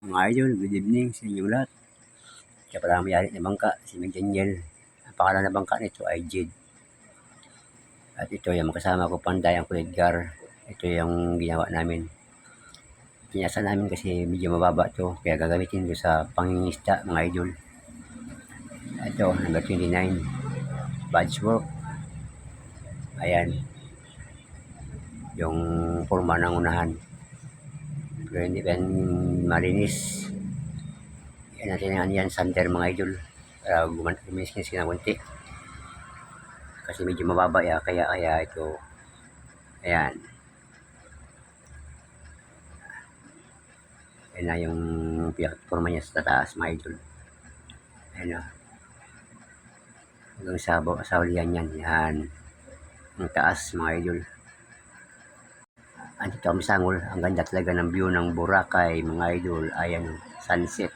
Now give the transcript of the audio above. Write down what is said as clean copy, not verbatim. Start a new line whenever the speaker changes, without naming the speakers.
Mga idol, good evening sa inyong lahat. Kaya pala may-ari ng bangka, si McDaniel. Ang pangalan ng bangka nito ay Jed. At ito yung makasama ko, Panday, ang Edgar. Ito yung ginawa namin. Kinasa namin kasi medyo mababa to, kaya gagamitin ko sa pangingisda, mga idol. Ito, number 29, badge work. Ayan, yung forma ng unahan. Pero hindi pa marinis. Yan natin yan, sander, mga idol. Para guminis ng konti. Kasi medyo mababa ya, kaya ito. Ayan. Ayan na yung forma niya sa taas, mga idol. Ayan na. Hanggang sa ulihan yan. Yan. Ang taas, mga idol. Andito kami sa Angol. Ang ganda talaga ng view ng Boracay, mga idol. Ayan, sunset.